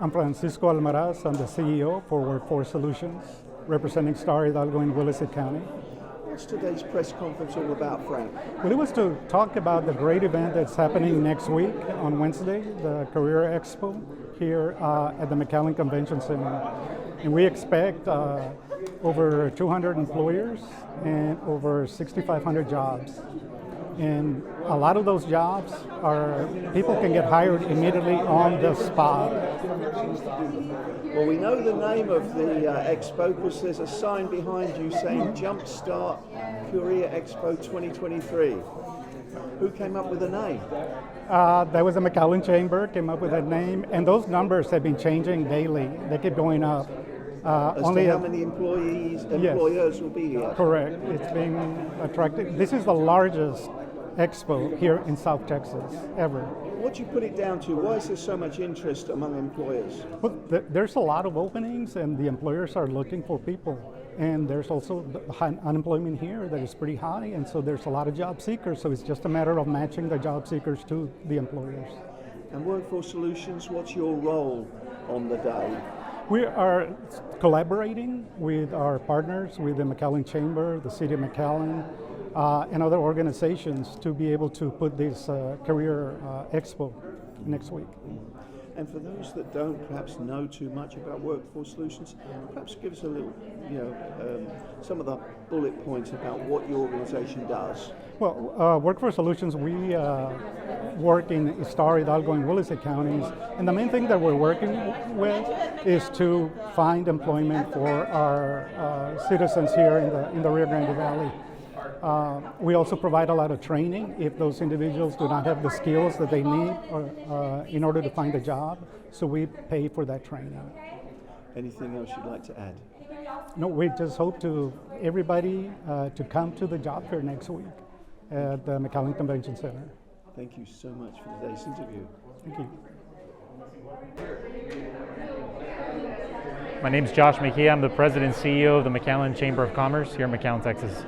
I'm Francisco Almaraz. I'm the CEO for Workforce Solutions, representing Star Hidalgo in Willacy County. What's today's press conference all about, Frank? Well, it was to talk about the great event that's happening next week on Wednesday, the Career Expo here at the McAllen Convention Center. And we expect over 200 employers and over 6,500 jobs. And a lot of those jobs are, people can get hired immediately on the spot. Well, we know the name of the expo because there's a sign behind you saying Start Career Expo 2023. Who came up with the name? That was the McAllen Chamber, came up with that name, and those numbers have been changing daily. They keep going up. As to how many employers will be here? Correct. It's being attractive. This is the largest expo here in South Texas ever. What do you put it down to? Why is there so much interest among employers? Well, there's a lot of openings, and the employers are looking for people. And there's also high unemployment here that is pretty high, and so there's a lot of job seekers. So it's just a matter of matching the job seekers to the employers. And Workforce Solutions, what's your role on the day? We are collaborating with our partners, with the McAllen Chamber, the City of McAllen, and other organizations to be able to put this career expo next week. And for those that don't perhaps know too much about Workforce Solutions, perhaps give us a little, some of the bullet points about what your organization does. Well, Workforce Solutions, we work in Star Hidalgo and Willacy counties, and the main thing that we're working with is to find employment for our citizens here in the Rio Grande Valley. We also provide a lot of training if those individuals do not have the skills that they need in order to find a job, so we pay for that training. Anything else you'd like to add? No, we just hope to everybody to come to the job fair next week at the McAllen Convention Center. Thank you so much for today's interview. Thank you. My name is Josh Mejia. I'm the President and CEO of the McAllen Chamber of Commerce here in McAllen, Texas.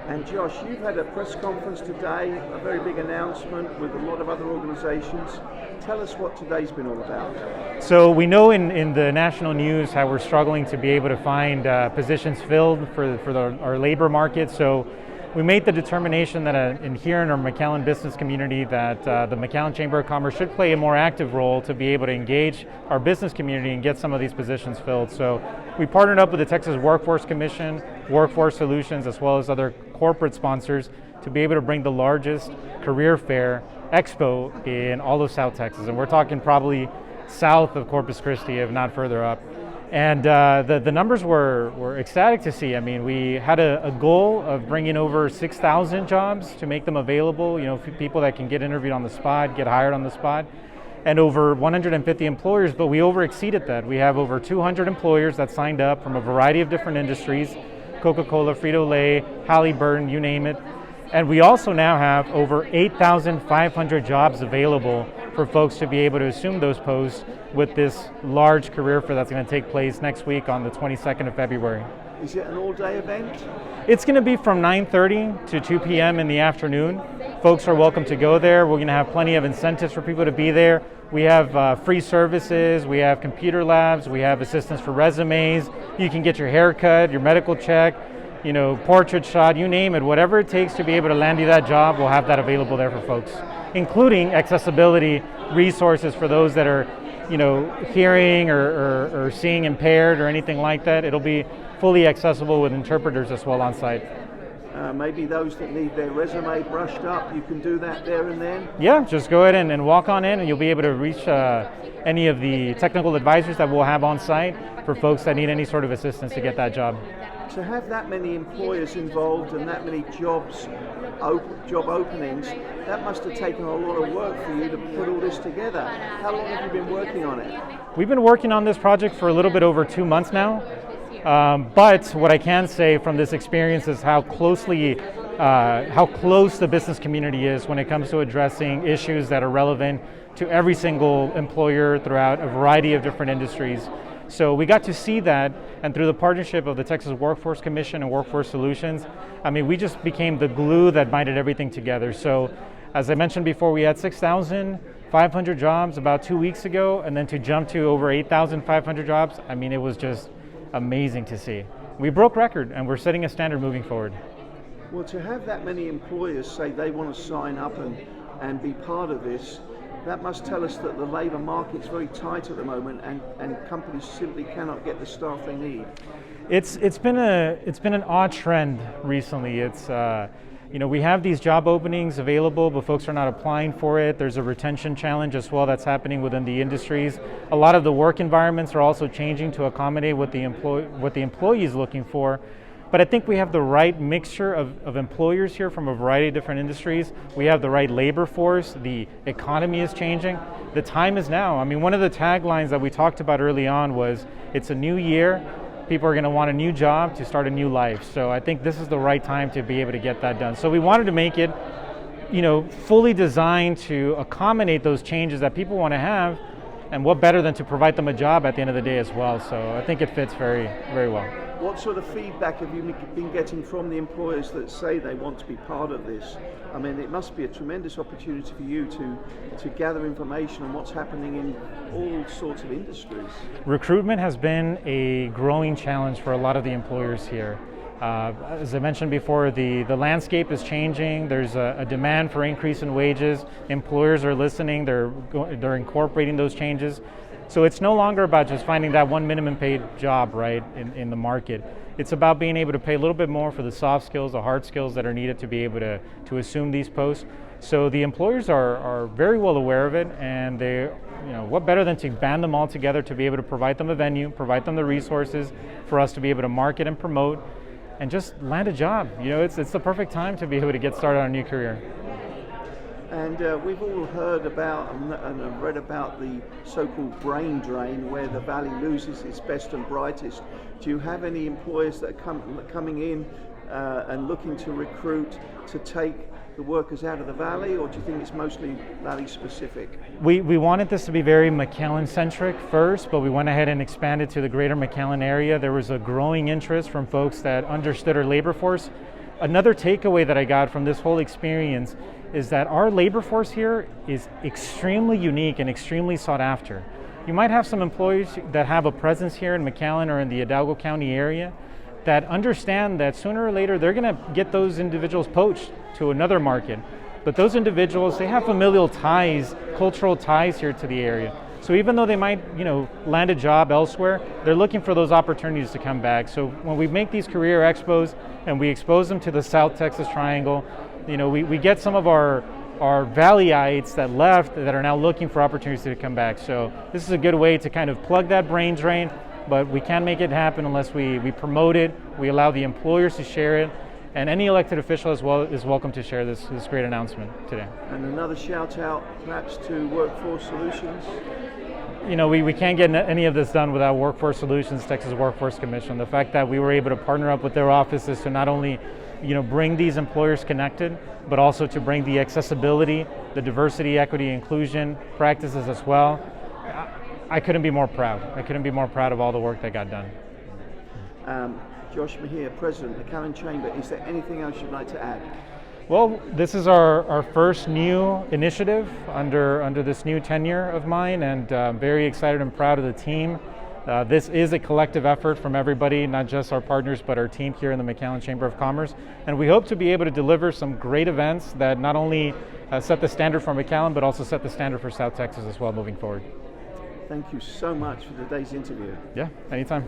And Josh, you've had a press conference today, a very big announcement with a lot of other organizations. Tell us what today's been all about. So we know in the national news how we're struggling to be able to find positions filled for our labor market. So we made the determination that here in our McAllen business community that the McAllen Chamber of Commerce should play a more active role to be able to engage our business community and get some of these positions filled. So we partnered up with the Texas Workforce Commission, Workforce Solutions, as well as other corporate sponsors to be able to bring the largest career fair expo in all of South Texas. And we're talking probably south of Corpus Christi, if not further up. And the numbers were ecstatic to see. I mean, we had a goal of bringing over 6,000 jobs to make them available, people that can get interviewed on the spot, get hired on the spot, and over 150 employers, but we over-exceeded that. We have over 200 employers that signed up from a variety of different industries, Coca-Cola, Frito-Lay, Halliburton, you name it. And we also now have over 8,500 jobs available for folks to be able to assume those posts with this large career fair that's going to take place next week on the 22nd of February. Is it an all-day event? It's going to be from 9:30 to 2 p.m. in the afternoon. Folks are welcome to go there. We're going to have plenty of incentives for people to be there. We have free services, we have computer labs, we have assistance for resumes. You can get your hair cut, your medical check, portrait shot, you name it. Whatever it takes to be able to land you that job, we'll have that available there for folks, including accessibility resources for those that are hearing or seeing impaired or anything like that. It'll be fully accessible with interpreters as well on site. Maybe those that need their resume brushed up, you can do that there and then? Yeah, just go ahead and walk on in and you'll be able to reach any of the technical advisors that we'll have on site for folks that need any sort of assistance to get that job. To have that many employers involved and that many job openings, that must have taken a lot of work for you to put all this together. How long have you been working on it? We've been working on this project for a little bit over 2 months now. But what I can say from this experience is how close the business community is when it comes to addressing issues that are relevant to every single employer throughout a variety of different industries. So we got to see that, and through the partnership of the Texas Workforce Commission and Workforce Solutions, we just became the glue that binded everything together. So as I mentioned before, we had 6,000 500 jobs about 2 weeks ago, and then to jump to over 8,500 jobs, I mean, it was just amazing to see. We broke record, and we're setting a standard moving forward. Well, to have that many employers say they want to sign up and be part of this, that must tell us that the labour market's very tight at the moment, and companies simply cannot get the staff they need. It's been an odd trend recently. It's we have these job openings available, but folks are not applying for it. There's a retention challenge as well that's happening within the industries. A lot of the work environments are also changing to accommodate what the employee is looking for. But I think we have the right mixture of employers here from a variety of different industries. We have the right labor force. The economy is changing. The time is now. I mean, one of the taglines that we talked about early on was, it's a new year. People are going to want a new job to start a new life. So I think this is the right time to be able to get that done. So we wanted to make it, fully designed to accommodate those changes that people want to have. And what better than to provide them a job at the end of the day as well. So I think it fits very, very well. What sort of feedback have you been getting from the employers that say they want to be part of this? I mean, it must be a tremendous opportunity for you to gather information on what's happening in all sorts of industries. Recruitment has been a growing challenge for a lot of the employers here. As I mentioned before, the landscape is changing. There's a demand for increase in wages. Employers are listening. They're incorporating those changes. So it's no longer about just finding that one minimum paid job, right, in the market. It's about being able to pay a little bit more for the soft skills, the hard skills that are needed to be able to assume these posts. So the employers are very well aware of it, and what better than to band them all together to be able to provide them a venue, provide them the resources for us to be able to market and promote, and just land a job. It's the perfect time to be able to get started on a new career. And we've all heard about and read about the so-called brain drain, where the Valley loses its best and brightest. Do you have any employers that are coming in and looking to recruit to take the workers out of the Valley, or do you think it's mostly Valley specific? We wanted this to be very McAllen centric first, but we went ahead and expanded to the greater McAllen area. There was a growing interest from folks that understood our labor force. Another takeaway that I got from this whole experience is that our labor force here is extremely unique and extremely sought after. You might have some employees that have a presence here in McAllen or in the Hidalgo County area that understand that sooner or later they're going to get those individuals poached to another market. But those individuals, they have familial ties, cultural ties here to the area. So even though they might, land a job elsewhere, they're looking for those opportunities to come back. So when we make these career expos and we expose them to the South Texas Triangle, we get some of our Valleyites that left that are now looking for opportunities to come back. So this is a good way to kind of plug that brain drain, but we can't make it happen unless we promote it, we allow the employers to share it, and any elected official as well is welcome to share this great announcement today. And another shout out perhaps to Workforce Solutions. We can't get any of this done without Workforce Solutions, Texas Workforce Commission. The fact that we were able to partner up with their offices to not only bring these employers connected, but also to bring the accessibility, the diversity, equity, inclusion practices as well. I couldn't be more proud. I couldn't be more proud of all the work that got done. Josh Mejia, President, McAllen Chamber, is there anything else you'd like to add? Well, this is our first new initiative under this new tenure of mine, and I'm very excited and proud of the team. This is a collective effort from everybody, not just our partners, but our team here in the McAllen Chamber of Commerce. And we hope to be able to deliver some great events that not only set the standard for McAllen, but also set the standard for South Texas as well moving forward. Thank you so much for today's interview. Yeah, anytime.